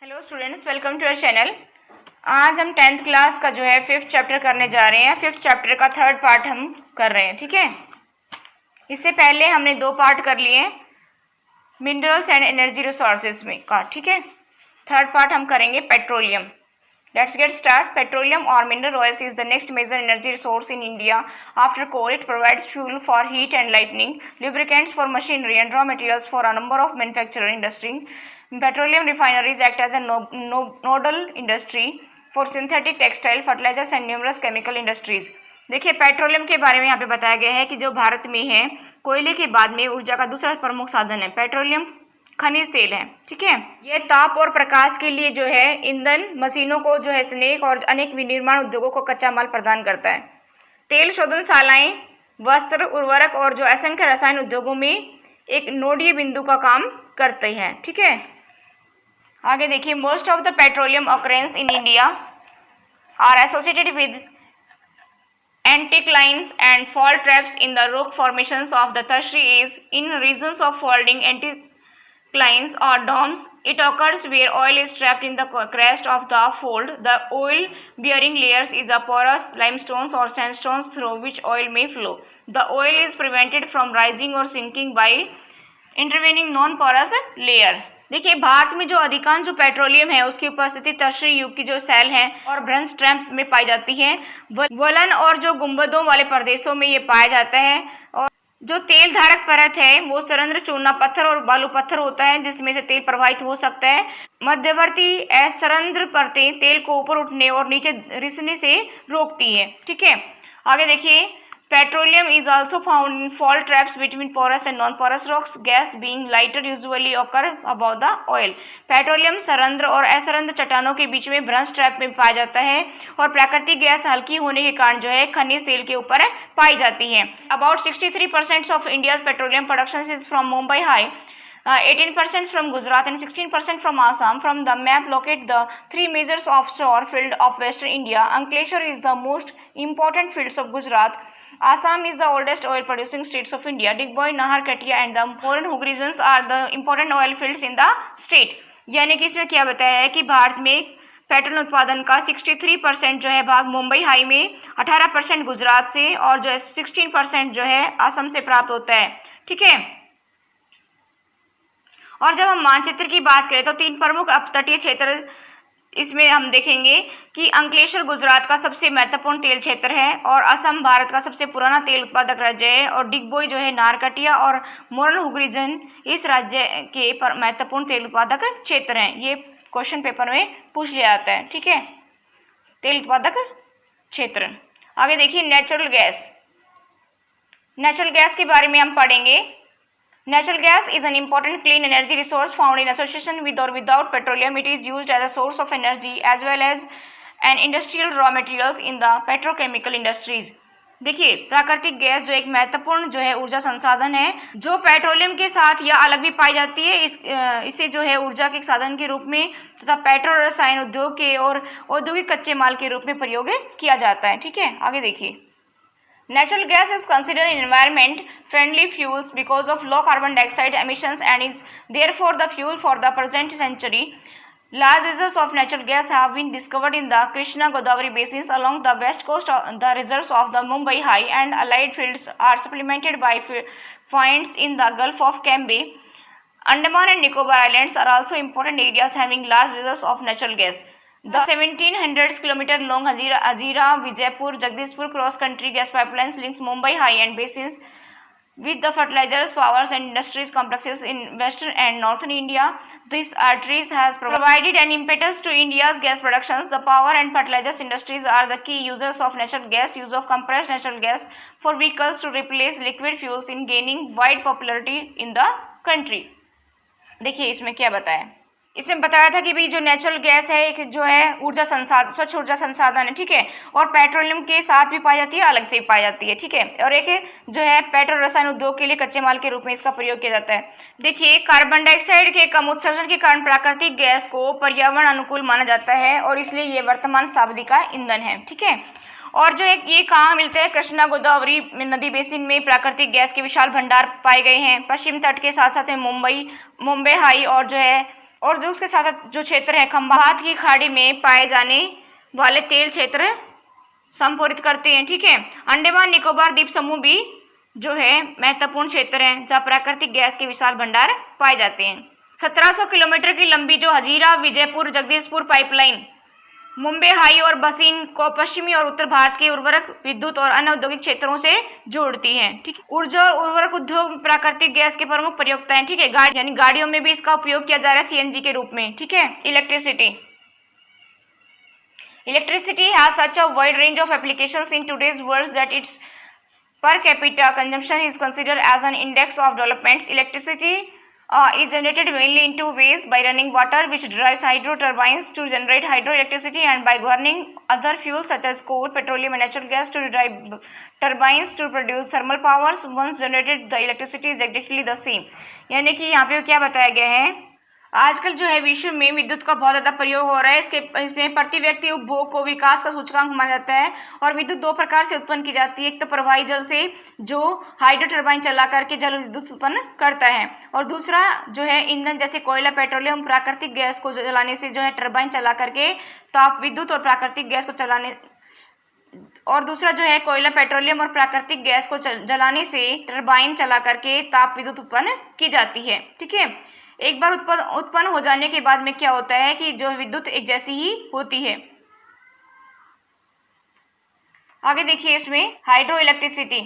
Hello students, welcome to our channel. आज हम 10th class का जो है 5th चैप्टर करने जा रहे हैं। 5th चैप्टर का 3rd पार्ट हम कर रहे हैं, ठीक है। इससे पहले हमने 2 पार्ट कर लिए मिनरल्स एंड एनर्जी रिसोर्सेज में का, ठीक है। 3rd पार्ट हम करेंगे petroleum. Let's get start. Petroleum और mineral oils is the next major energy resource in India after coal. It provides fuel for heat and lighting, lubricants for machinery, and raw materials for a number of manufacturing industry. Petroleum refineries act as a nodal industry for synthetic textile, fertilizers and numerous chemical industries. देखिए, petroleum के बारे में यहाँ पे बताया गया है कि जो भारत में है कोयले के बाद में ऊर्जा का दूसरा प्रमुख साधन है। पेट्रोलियम खनिज तेल है, ठीक है। यह ताप और प्रकाश के लिए जो है ईंधन, मशीनों को जो है स्नेक और अनेक विनिर्माण उद्योगों को कच्चा माल प्रदान करता है। तेल शोधनशालाएं, वस्त्र, उर्वरक और जो असंख्य रसायन उद्योगों में एक नोडीय बिंदु का काम करते हैं, ठीक है। आगे देखिए, most of the petroleum occurrences in India are associated with anticlines and fault traps in the rock formations of the tertiary age. In regions of folding anticlines or domes, it occurs where oil is trapped in the crest of the fold. The oil bearing layers is a porous limestones or sandstones through which oil may flow. The oil is prevented from rising or sinking by intervening non-porous layer. देखिए, भारत में जो अधिकांश जो petroleum है उसकी उपस्थिति tertiary युग की जो सेल है और ब्रंज ट्रैप में पाई जाती है। वलन और जो गुंबदों वाले प्रदेशों में ये पाया जाता है। और जो तेल धारक परत है वो सरंध्र, चूना पत्थर और बालू पत्थर होता है जिसमें से तेल प्रवाहित हो सकता है। मध्यवर्ती असरंध्र परतें तेल को ऊपर उठने और नीचे रिसने से रोकती है, ठीक है। आगे देखिए, petroleum is also found in fault traps between porous and non-porous rocks. Gas being lighter usually occur above the oil. Petroleum सरंध्र और असरंध्र चट्टानों के बीच में ब्रंज ट्रैप में पाया जाता है और प्राकृतिक गैस हल्की होने के कारण जो है खनिज तेल के ऊपर पाई जाती है। About 63% of India's petroleum production is from Mumbai High. 18% from Gujarat and 16% from Assam. From the map, locate the 3 major offshore fields of Western India. Ankleshwar is the most important fields of Gujarat. Assam is the oldest oil producing states of India. Digboy, Nahar, Katia and the Moran Hooghly regions are the important oil fields in the state. यानी कि इसमें क्या बताया है कि भारत में petrol उत्पादन का 63% जो है भाग मुंबई हाई में, 18% गुजरात से और जो है 16% जो है असम से प्राप्त होता है, ठीक है। और जब हम मानचित्र की बात करें तो 3 प्रमुख अपतटीय क्षेत्र इसमें हम देखेंगे कि अंकलेश्वर गुजरात का सबसे महत्वपूर्ण तेल क्षेत्र है और असम भारत का सबसे पुराना तेल उत्पादक राज्य है और डिगबोई जो है नारकटिया और मोरन हुगली रीजन इस राज्य के महत्वपूर्ण तेल उत्पादक क्षेत्र हैं। ये क्वेश्चन पेपर में पूछ लिया जाता है, ठीक है, तेल उत्पादक क्षेत्र। आगे देखिए, नेचुरल गैस। नेचुरल गैस के बारे में हम पढ़ेंगे। Natural gas is an important clean energy resource found in association with or without petroleum. It is used as a source of energy as well as an industrial raw materials in the petrochemical industries. देखिए, प्राकृतिक gas जो एक महत्वपूर्ण जो है ऊर्जा संसाधन है जो पेट्रोलियम के साथ या अलग भी पाई जाती है। इसे जो है ऊर्जा के साधन के रूप में तथा पेट्रो रसायन उद्योग के और औद्योगिक कच्चे माल के रूप में प्रयोग किया जाता है, ठीक है। आगे देखिए, natural gas is considered environment friendly fuels because of low carbon dioxide emissions and is therefore the fuel for the present century. Large reserves of natural gas have been discovered in the Krishna Godavari basins along the west coast. The reserves of the Mumbai High and allied fields are supplemented by finds in the Gulf of Cambay. Andaman and Nicobar Islands are also important areas having large reserves of natural gas. The 1700 km long Hazira Vijaypur Jagdishpur cross country gas pipelines links Mumbai High and basins with the fertilizers, powers and industries complexes in western and northern India. These arteries has provided an impetus to India's gas productions. The power and fertilizers industries are the key users of natural gas. Use of compressed natural gas for vehicles to replace liquid fuels in gaining wide popularity in the country. देखिए, इसमें क्या बताया, इसमें बताया था कि भाई जो नेचुरल गैस है एक जो है ऊर्जा संसाधन, स्वच्छ ऊर्जा संसाधन है, ठीक है। और पेट्रोलियम के साथ भी पाई जाती है, अलग से भी पाई जाती है, ठीक है। और एक जो है पेट्रोल रसायन उद्योग के लिए कच्चे माल के रूप में इसका प्रयोग किया जाता है। देखिए, कार्बन डाइऑक्साइड के कम उत्सर्जन के कारण प्राकृतिक गैस को पर्यावरण अनुकूल माना जाता है और इसलिए ये वर्तमान शताब्दी का ईंधन है, ठीक है। और जो एक ये कहाँ मिलता है, कृष्णा गोदावरी नदी बेसिन में प्राकृतिक गैस के विशाल भंडार पाए गए हैं। पश्चिम तट के साथ साथ में मुंबई हाई और जो है और जो उसके साथ जो क्षेत्र है खंबात की खाड़ी में पाए जाने वाले तेल क्षेत्र संपोषित करते हैं। ठीक है, अंडमान निकोबार द्वीप समूह भी जो है महत्वपूर्ण क्षेत्र है जहाँ प्राकृतिक गैस के विशाल भंडार पाए जाते हैं। 1700 किलोमीटर की लंबी जो हजीरा विजयपुर जगदीशपुर पाइपलाइन मुंबई हाई और बसीन को पश्चिमी और उत्तर भारत के उर्वरक विद्युत और अन्य औद्योगिक क्षेत्रों से जोड़ती है। ठीक है, ऊर्जा और उर्वरक उद्योग में प्राकृतिक गैस के प्रमुख प्रयोगता है। ठीक है, यानी गाड़ियों में भी इसका उपयोग किया जा रहा है सीएनजी के रूप में। ठीक है, electricity has such a wide range of applications in today's world that it's per capita consumption is considered as an index of development. Electricity is generated mainly in two ways: by running water, which drives hydro turbines to generate hydroelectricity, and by burning other fuels such as coal, petroleum, and natural gas to drive turbines to produce thermal powers. Once generated, the electricity is exactly the same. यानी कि यहाँ पे क्या बताया गया है, आजकल जो है विश्व में विद्युत का बहुत ज़्यादा प्रयोग हो रहा है। इसमें प्रति व्यक्ति उपभोग को विकास का सूचकांक माना जाता है। और विद्युत दो प्रकार से उत्पन्न की जाती है, एक तो प्रवाही जल से जो हाइड्रो टरबाइन चला करके जल विद्युत उत्पन्न करता है, और दूसरा जो है ईंधन जैसे कोयला, पेट्रोलियम, प्राकृतिक गैस को जलाने से जो है टरबाइन चला करके ताप विद्युत और प्राकृतिक गैस को चलाने, और दूसरा जो है कोयला, पेट्रोलियम और प्राकृतिक गैस को जलाने से टरबाइन चला करके ताप विद्युत उत्पन्न की जाती है। ठीक है, एक बार उत्पन्न हो जाने के बाद में क्या होता है कि जो विद्युत एक जैसी ही होती है। आगे देखिए, इसमें hydro electricity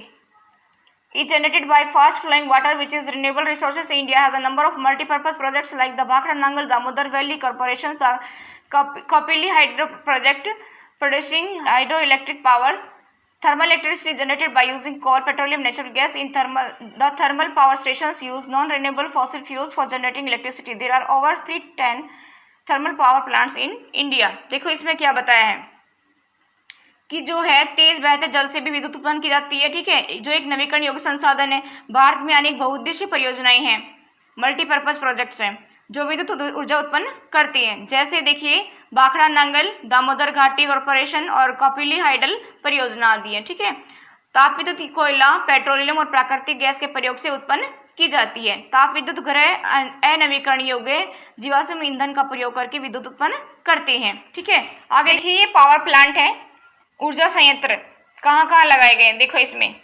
is generated by fast flowing water which is renewable resources. India has a number of multi-purpose projects like the Bhakra Nangal Damodar Valley Corporation's the Kapili Hydro Project producing hydroelectric powers. Thermal electricity generated by using coal, petroleum, natural gas. The thermal power stations use non-renewable fossil fuels for generating electricity. There are over 310 thermal power plants in India. देखो इसमें क्या बताया है कि जो है तेज बहते जल से भी विद्युत उत्पन्न की जाती है। ठीक है, जो एक नवीकरण योग्य संसाधन है। भारत में अनेक बहुउद्देशीय परियोजनाएं हैं, मल्टीपर्पज प्रोजेक्ट्स हैं जो विद्युत ऊर्जा उत्पन्न करती हैं। जैसे देखिए भाखड़ा नांगल, दामोदर घाटी कॉर्पोरेशन और कपिली हाइडल परियोजना आदि है। ठीक है, ताप विद्युत कोयला, पेट्रोलियम और प्राकृतिक गैस के प्रयोग से उत्पन्न की जाती है। ताप विद्युत गृह अनवीकरण योग्य जीवाश्म ईंधन का प्रयोग करके विद्युत उत्पन्न करते हैं। ठीक है, आगे देखिए ये पावर प्लांट है, ऊर्जा संयंत्र कहाँ कहाँ लगाए गए हैं देखो इसमें,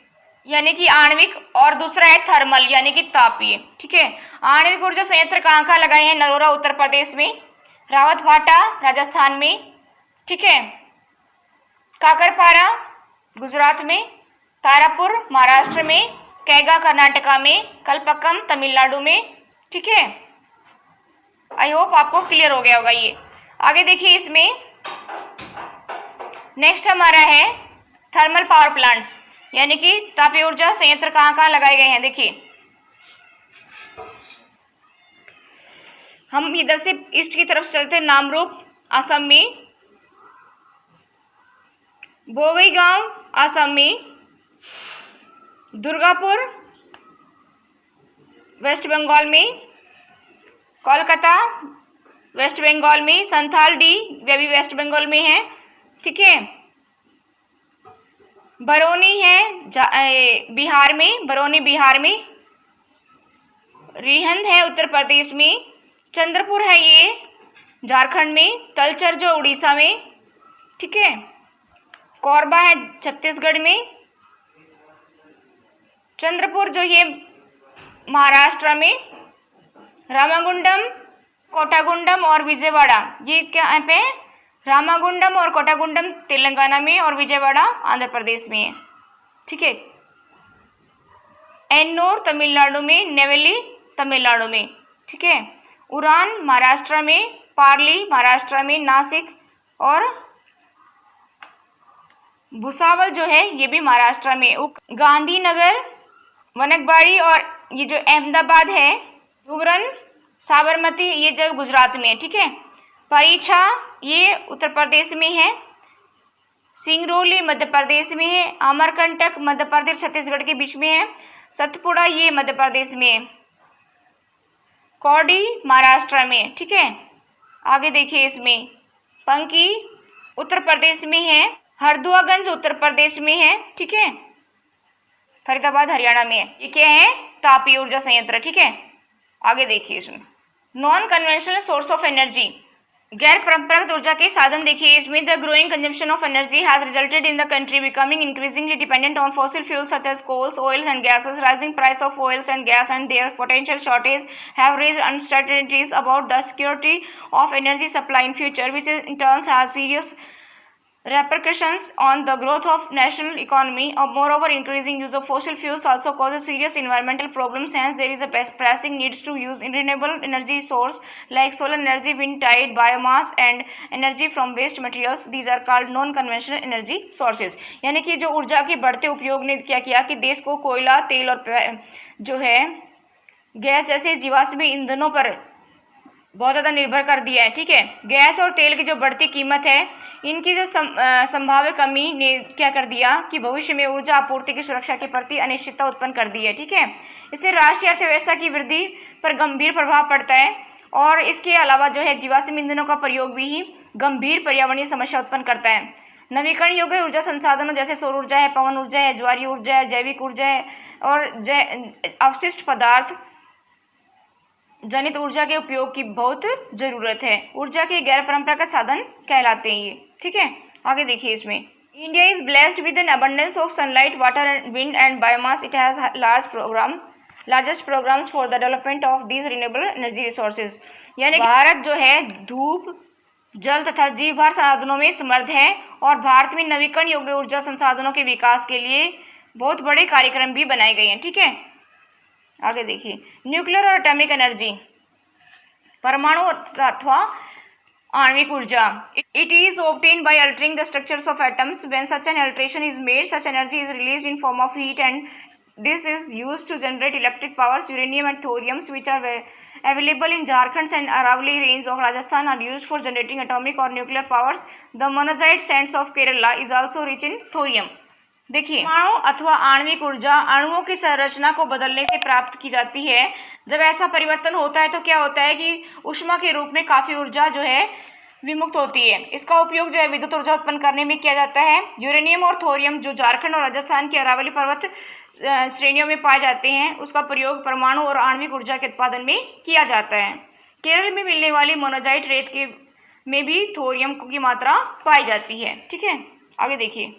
यानी कि आणविक, और दूसरा है थर्मल यानी कि तापीय। ठीक है, आणविक ऊर्जा संयंत्र कहाँ कहाँ लगाए हैं, नरोरा उत्तर प्रदेश में, रावतभाटा राजस्थान में, ठीक है, काकरपारा गुजरात में, तारापुर महाराष्ट्र में, कैगा कर्नाटका में, कलपक्कम तमिलनाडु में। ठीक है, आई होप आपको क्लियर हो गया होगा ये। आगे देखिए इसमें नेक्स्ट हमारा है थर्मल पावर प्लांट्स, यानी कि तापीय ऊर्जा संयंत्र कहाँ कहाँ लगाए गए हैं। देखिए हम इधर से ईस्ट की तरफ चलते हैं, नामरूप असम में, बोगईगांव असम में, दुर्गापुर वेस्ट बंगाल में, कोलकाता वेस्ट बंगाल में, संथाल डी वे भी वेस्ट बंगाल में है। ठीक है, बरौनी है बिहार में, बरौनी बिहार में, रिहंद है उत्तर प्रदेश में, चंद्रपुर है ये झारखंड में, तलचर जो उड़ीसा में, ठीक है, कोरबा है छत्तीसगढ़ में, चंद्रपुर जो ये महाराष्ट्र में, रामागुंडम, कोटागुंडम और विजयवाड़ा ये क्या पे, रामागुंडम और कोटागुंडम तेलंगाना में और विजयवाड़ा आंध्र प्रदेश में है। ठीक है, एन्नूर तमिलनाडु में, नेवेली तमिलनाडु में। ठीक है, उड़ान महाराष्ट्र में, पार्ली महाराष्ट्र में, नासिक और भुसावल जो है ये भी महाराष्ट्र में, गांधीनगर, वनकबाड़ी और ये जो अहमदाबाद है, धुबरन, साबरमती ये जब गुजरात में है। ठीक है, परीक्षा ये उत्तर प्रदेश में है, सिंगरौली मध्य प्रदेश में है, अमरकंटक मध्य प्रदेश छत्तीसगढ़ के बीच में है, सतपुड़ा ये मध्य प्रदेश में है, कौड़ी महाराष्ट्र में। ठीक है, आगे देखिए इसमें पंकी उत्तर प्रदेश में है, हरदुआगंज उत्तर प्रदेश में है। ठीक है, फरीदाबाद हरियाणा में है। ये क्या है, तापीय ऊर्जा संयंत्र। ठीक है, आगे देखिए इसमें non conventional source of energy, गैर परंपरागत ऊर्जा के साधन देखिए इसमें। The growing consumption of energy has resulted in the country becoming increasingly dependent on fossil fuels such as coals, oils and gases. Rising price of oils and gas and their potential shortage have raised uncertainties about the security of energy supply in future, which in turn has serious repercussions on the growth of national economy. Moreover, increasing use of fossil fuels also causes serious environmental problems. Hence, there is a pressing needs to use renewable energy source like solar energy, wind, tide, biomass, and energy from waste materials. These are called non-conventional energy sources. यानी कि जो ऊर्जा के बढ़ते उपयोग ने क्या किया कि देश को कोयला, तेल और जो है गैस जैसे जीवाश्म ईंधनों पर बहुत ज़्यादा निर्भर कर दिया है। ठीक है, गैस और तेल की जो बढ़ती कीमत है, इनकी जो संभाव्य कमी ने क्या कर दिया कि भविष्य में ऊर्जा आपूर्ति की सुरक्षा के प्रति अनिश्चितता उत्पन्न कर दी है। ठीक है, इससे राष्ट्रीय अर्थव्यवस्था की वृद्धि पर गंभीर प्रभाव पड़ता है और इसके अलावा जो है जीवाश्म ईंधनों का प्रयोग भी गंभीर पर्यावरणीय समस्या उत्पन्न करता है। नवीकरण योग्य ऊर्जा संसाधनों जैसे सौर ऊर्जा है, पवन ऊर्जा है, ज्वारीय ऊर्जा है, जैविक ऊर्जा है और अवशिष्ट पदार्थ जनित ऊर्जा के उपयोग की बहुत जरूरत है। ऊर्जा के गैर परंपरागत साधन कहलाते हैं ये। ठीक है, आगे देखिए इसमें। India is blessed with an abundance of sunlight, water and wind and biomass. It has largest programs for the development of these renewable energy resources. यानी भारत जो है धूप, जल तथा जीवभार साधनों में समृद्ध है और भारत में नवीकरण योग्य ऊर्जा संसाधनों के विकास के लिए बहुत बड़े कार्यक्रम भी बनाए गए हैं। ठीक है, आगे देखिए। न्यूक्लियर और एटॉमिक एनर्जी, परमाणु अथवा आणविक ऊर्जा. It is obtained by altering the structures of atoms. When such an alteration is made, such energy is released in form of heat and this is used to generate electric powers. Uranium and thoriums which are available in Jharkhand and Aravalli range of Rajasthan are used for generating atomic or nuclear powers. The monazite sands of Kerala is also rich in thorium. देखिए, परमाणु अथवा आणविक ऊर्जा अणुओं की संरचना को बदलने से प्राप्त की जाती है। जब ऐसा परिवर्तन होता है तो क्या होता है कि ऊष्मा के रूप में काफ़ी ऊर्जा जो है विमुक्त होती है। इसका उपयोग जो है विद्युत ऊर्जा उत्पन्न करने में किया जाता है। यूरेनियम और थोरियम जो झारखंड और राजस्थान की अरावली पर्वत श्रेणियों में पाए जाते हैं, उसका प्रयोग परमाणु और आणविक ऊर्जा के उत्पादन में किया जाता है। केरल में मिलने वाली मोनाजाइट रेत के में भी थोरियम की मात्रा पाई जाती है। ठीक है, आगे देखिए।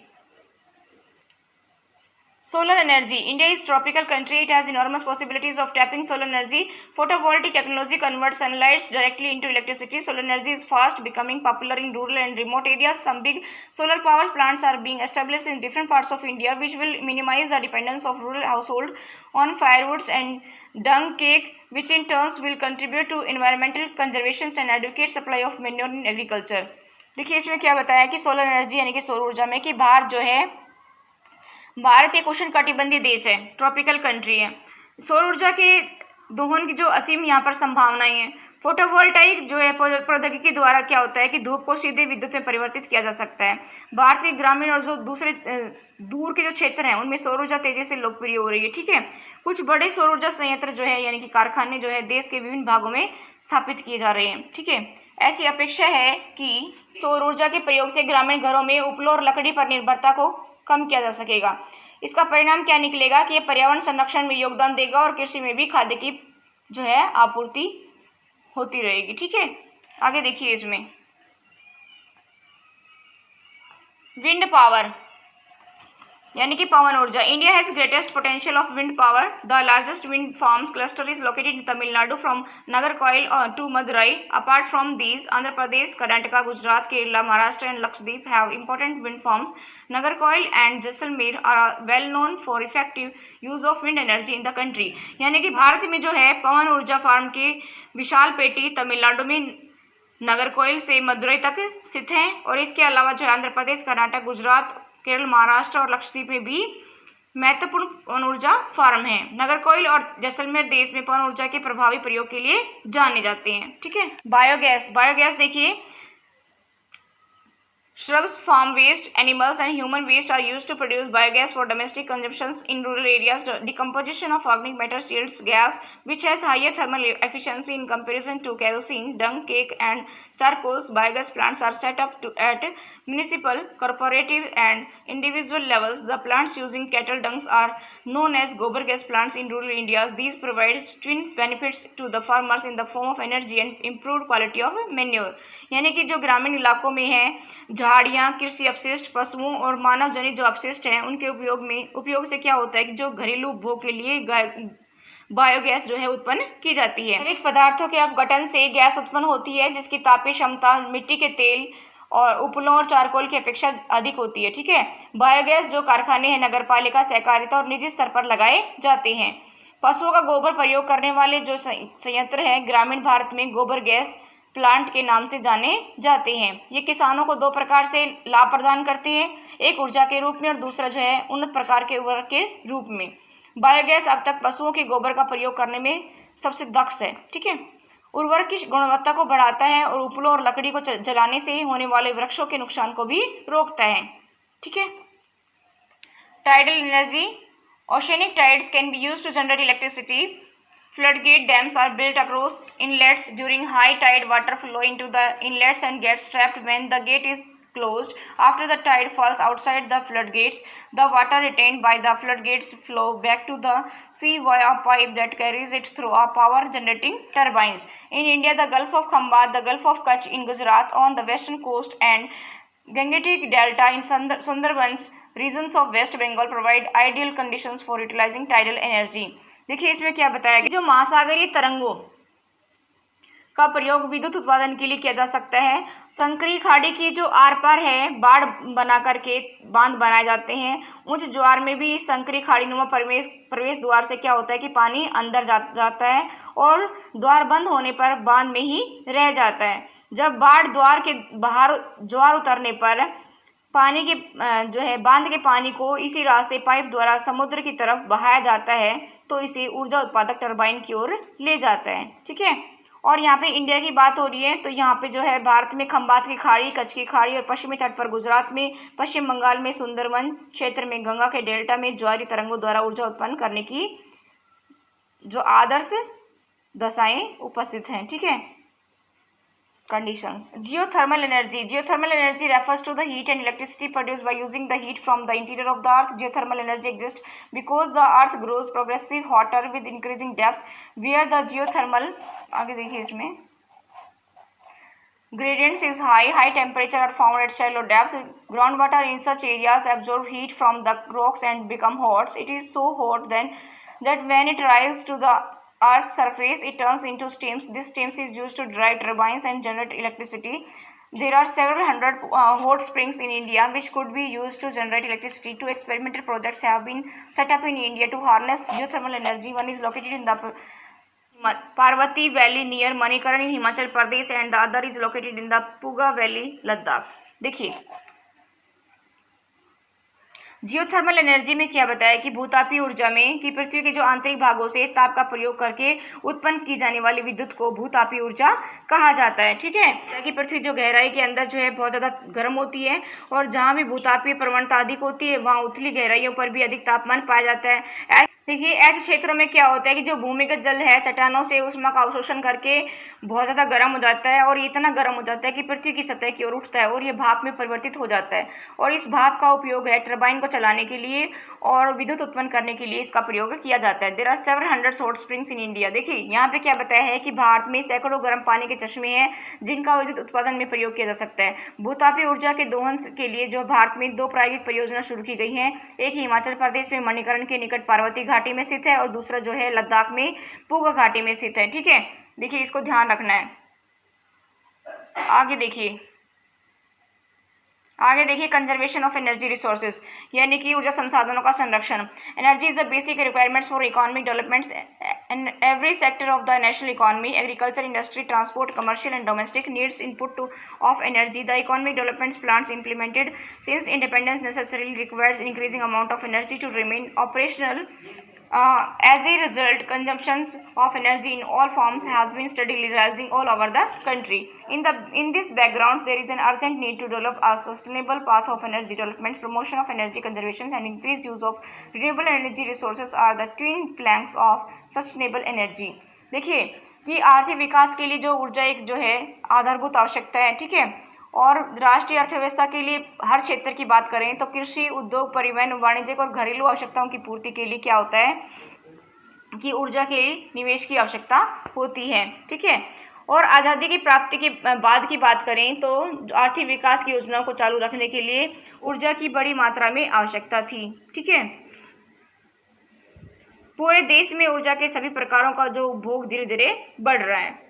Solar energy. India is a tropical country. It has enormous possibilities of tapping solar energy. Photovoltaic technology converts sunlight directly into electricity. Solar energy is fast becoming popular in rural and remote areas. Some big solar power plants are being established in different parts of India, which will minimize the dependence of rural households on firewoods and dung cake, which in turn will contribute to environmental conservation and adequate supply of manure in agriculture. देखिए इसमें क्या बताया कि solar energy यानी कि सौर ऊर्जा में कि भारत जो है, भारत एक उष्णकटिबंधीय देश है, ट्रॉपिकल कंट्री है। सौर ऊर्जा के दोहन की जो असीम यहाँ पर संभावनाएं हैं। फोटोवोल्टाइक जो है प्रौद्योगिकी द्वारा क्या होता है कि धूप को सीधे विद्युत में परिवर्तित किया जा सकता है। भारत के ग्रामीण और जो दूसरे दूर के जो क्षेत्र हैं उनमें सौर ऊर्जा तेजी से लोकप्रिय हो रही है। ठीक है, कुछ बड़े सौर ऊर्जा संयंत्र जो है यानी कि कारखाने जो है देश के विभिन्न भागों में स्थापित किए जा रहे हैं। ठीक है, ऐसी अपेक्षा है कि सौर ऊर्जा के प्रयोग से ग्रामीण घरों में उपलों और लकड़ी पर निर्भरता को कम किया जा सकेगा। इसका परिणाम क्या निकलेगा कि ये पर्यावरण संरक्षण में योगदान देगा और कृषि में भी खाद्य की जो है आपूर्ति होती रहेगी। ठीक है, आगे देखिए इसमें। विंड पावर यानी कि पवन ऊर्जा. India has greatest potential of wind power. The largest wind farms cluster is located in Tamil Nadu from Nagercoil to Madurai. Apart from these, Andhra Pradesh, Karnataka, Gujarat, Kerala, Maharashtra and Lakshadweep have important wind farms. Nagercoil and Jaisalmer are well known for effective use of wind energy in the country. यानी कि भारत में जो है पवन ऊर्जा farm की विशाल पेटी तमिलनाडु में नागरकोइल से मदुरई तक स्थित हैं और इसके अलावा जो है आंध्र प्रदेश, कर्नाटक, गुजरात, केरल, महाराष्ट्र और लक्षद्वीप में भी महत्वपूर्ण पवन ऊर्जा फार्म है. नागरकोइल और जैसलमेर देश में पवन ऊर्जा के प्रभावी प्रयोग के लिए जाने जाते हैं. ठीक है. बायोगैस देखिए, shrubs, farm waste, animals and human waste are used to produce biogas for domestic consumptions in rural areas. The decomposition of organic matter yields gas which has higher thermal efficiency in comparison to kerosene, dung cake and charcoals, biogas plants are set up at municipal, corporative and individual levels. The plants using cattle dungs are known as gobar gas plants in rural India. These provide twin benefits to the farmers in the form of energy and improved quality of manure. यानी कि जो ग्रामीण इलाकों में है, झाड़ियाँ, कृषि अपशिष्ट, पशुओं और मानव जनित जो अपशिष्ट हैं उनके उपयोग से क्या होता है कि जो घरेलू उपभोग के लिए बायोगैस जो है उत्पन्न की जाती है। जैविक पदार्थों के अपघटन से गैस उत्पन्न होती है जिसकी तापीय क्षमता मिट्टी के तेल और उपलों और चारकोल की अपेक्षा अधिक होती है। ठीक है। बायोगैस जो कारखाने हैं, नगरपालिका, सहकारिता और निजी स्तर पर लगाए जाते हैं। पशुओं का गोबर प्रयोग करने वाले जो संयंत्र हैं ग्रामीण भारत में गोबर गैस प्लांट के नाम से जाने जाते हैं। ये किसानों को दो प्रकार से लाभ प्रदान करते हैं, एक ऊर्जा के रूप में और दूसरा जो है उन्नत प्रकार के उर्वरक के रूप में। बायोगैस अब तक पशुओं के गोबर का प्रयोग करने में सबसे दक्ष है। ठीक है। उर्वरक की गुणवत्ता को बढ़ाता है और उपलों और लकड़ी को जलाने से होने वाले वृक्षों के नुकसान को भी रोकता है। ठीक है। Tidal energy, oceanic tides can be used to generate electricity. Floodgate dams are built across inlets during high tide. Water flow into the inlets and gets trapped when the gate is closed. After the tide falls outside the floodgates, the water retained by the floodgates flow back to the sea via a pipe that carries it through a power generating turbines. In India, the Gulf of Khambat, the Gulf of Kutch in Gujarat on the western coast and Gangetic Delta in Sundarbans regions of West Bengal provide ideal conditions for utilizing tidal energy. देखिए इसमें क्या बताया कि जो महासागरीय तरंगों का प्रयोग विद्युत उत्पादन के लिए किया जा सकता है। संकरी खाड़ी की जो आर पार है बाढ़ बना करके बांध बनाए जाते हैं। उच्च ज्वार में भी संकरी खाड़ी नुमा प्रवेश द्वार से क्या होता है कि पानी अंदर जाता है और द्वार बंद होने पर बांध में ही रह जाता है। जब बाढ़ द्वार के बाहर ज्वार उतरने पर पानी के जो है बांध के पानी को इसी रास्ते पाइप द्वारा समुद्र की तरफ बहाया जाता है तो इसे ऊर्जा उत्पादक टरबाइन की ओर ले जाता है। ठीक है। और यहाँ पे इंडिया की बात हो रही है तो यहाँ पे जो है भारत में खंबात की खाड़ी, कच्छ की खाड़ी और पश्चिमी तट पर गुजरात में, पश्चिम बंगाल में सुंदरवन क्षेत्र में गंगा के डेल्टा में ज्वारी तरंगों द्वारा ऊर्जा उत्पन्न करने की जो आदर्श दशाएं उपस्थित हैं। ठीक है। Conditions. Geothermal energy. Geothermal energy refers to the heat and electricity produced by using the heat from the interior of the earth. Geothermal energy exists because the earth grows progressive hotter with increasing depth. Where the geothermal आगे देखिए इसमें gradients is high temperature are found at shallow depth. Groundwater in such areas absorb heat from the rocks and become hot. It is so hot then that when it rises to the Earth's surface, it turns into steams. This steams is used to drive turbines and generate electricity. There are several hundred hot springs in India which could be used to generate electricity. Two experimental projects have been set up in India to harness geothermal energy. One is located in the Parvati Valley near Manikaran in Himachal Pradesh and the other is located in the Puga Valley, Ladakh. देखिए geothermal energy में क्या बताया कि भूतापीय ऊर्जा में कि पृथ्वी के जो आंतरिक भागों से ताप का प्रयोग करके उत्पन्न की जाने वाली विद्युत को भूतापीय ऊर्जा कहा जाता है। ठीक है। कि पृथ्वी जो गहराई के अंदर जो है बहुत ज़्यादा गर्म होती है और जहाँ भी भूतापीय प्रवणता अधिक होती है वहाँ उथली गहराइयों पर भी अधिक तापमान पाया जाता है। देखिए ऐसे क्षेत्रों में क्या होता है कि जो भूमिगत जल है चट्टानों से ऊष्मा का अवशोषण करके बहुत ज़्यादा गर्म हो जाता है और इतना गर्म हो जाता है कि पृथ्वी की सतह की ओर उठता है और ये भाप में परिवर्तित हो जाता है और इस भाप का उपयोग है टरबाइन को चलाने के लिए और विद्युत उत्पन्न करने के लिए इसका प्रयोग किया जाता है। There are several hundred hot springs in India. देखिए यहाँ पे क्या बताया है कि भारत में सैकड़ों गर्म पानी के चश्मे हैं जिनका विद्युत उत्पादन में प्रयोग किया जा सकता है। भूतापीय ऊर्जा के दोहन के लिए जो भारत में दो प्रायोगिक परियोजना शुरू की गई हैं, एक हिमाचल प्रदेश में मणिकरण के निकट पार्वती घाटी में स्थित है और दूसरा जो है लद्दाख में पूगा घाटी में स्थित है। ठीक है। देखिए इसको ध्यान रखना है। आगे देखिए कंजर्वेशन ऑफ एनर्जी रिसोर्सेज यानी कि ऊर्जा संसाधनों का संरक्षण। Energy is a basic requirements for economic developments in every sector of the national economy. Agriculture, industry, transport, commercial and domestic needs input of energy. The economic development plans implemented since independence necessarily requires increasing amount of energy to remain operational. As a result, consumptions of energy in all forms has been steadily rising all over the country. In this background, there is an urgent need to develop a sustainable path of energy development. Promotion of energy conservation and increased use of renewable energy resources are the twin planks of sustainable energy. देखिए कि आर्थिक विकास के लिए जो ऊर्जा एक जो है आधारभूत आवश्यकता है, ठीक है। और राष्ट्रीय अर्थव्यवस्था के लिए हर क्षेत्र की बात करें तो कृषि, उद्योग, परिवहन, वाणिज्यिक और घरेलू आवश्यकताओं की पूर्ति के लिए क्या होता है कि ऊर्जा के निवेश की आवश्यकता होती है, ठीक है। और आज़ादी की प्राप्ति के बाद की बात करें तो आर्थिक विकास की योजनाओं को चालू रखने के लिए ऊर्जा की बड़ी मात्रा में आवश्यकता थी, ठीक है। पूरे देश में ऊर्जा के सभी प्रकारों का जो उपभोग धीरे धीरे बढ़ रहा है।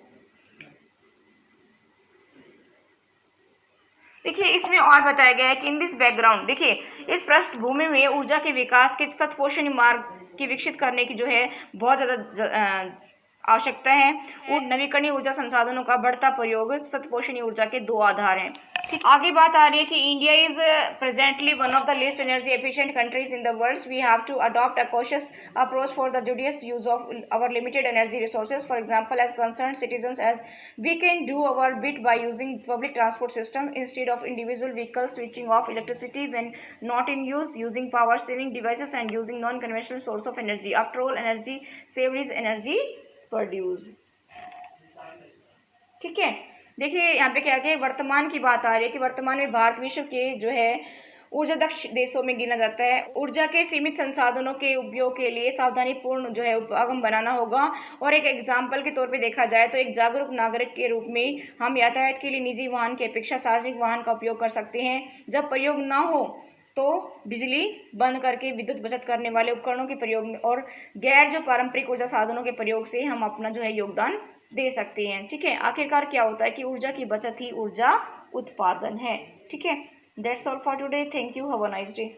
देखिए इसमें और बताया गया है कि इन दिस बैकग्राउंड, देखिए इस पृष्ठभूमि में ऊर्जा के विकास के सतपोषणी मार्ग की विकसित करने की जो है बहुत ज़्यादा आवश्यकता है। और नवीकरणीय ऊर्जा संसाधनों का बढ़ता प्रयोग सतपोषणी ऊर्जा के दो आधार हैं। ठीक, आगे बात आ रही है कि India is presently one of the least energy efficient countries in the world. We have to adopt a cautious approach for the judicious use of our limited energy resources. For example, as concern citizens, as we can do our bit by using public transport system instead of individual vehicles, switching off electricity when not in use, using power saving devices and using non conventional source of energy. After all, energy saved is energy produce. ठीक है, देखिए यहाँ पे क्या है, वर्तमान की बात आ रही है कि वर्तमान में भारत विश्व के जो है ऊर्जा दक्ष देशों में गिना जाता है। ऊर्जा के सीमित संसाधनों के उपयोग के लिए सावधानीपूर्ण जो है उपागम बनाना होगा। और एक एग्जाम्पल के तौर पे देखा जाए तो एक जागरूक नागरिक के रूप में हम यातायात के लिए निजी वाहन की अपेक्षा सार्वजनिक वाहन का उपयोग कर सकते हैं। जब प्रयोग ना हो तो बिजली बंद करके विद्युत बचत करने वाले उपकरणों के प्रयोग में और गैर जो पारंपरिक ऊर्जा साधनों के प्रयोग से हम अपना जो है योगदान दे सकते हैं। ठीक है, आखिरकार क्या होता है कि ऊर्जा की बचत ही ऊर्जा उत्पादन है। ठीक है, that's all for today. Thank you, have a nice day.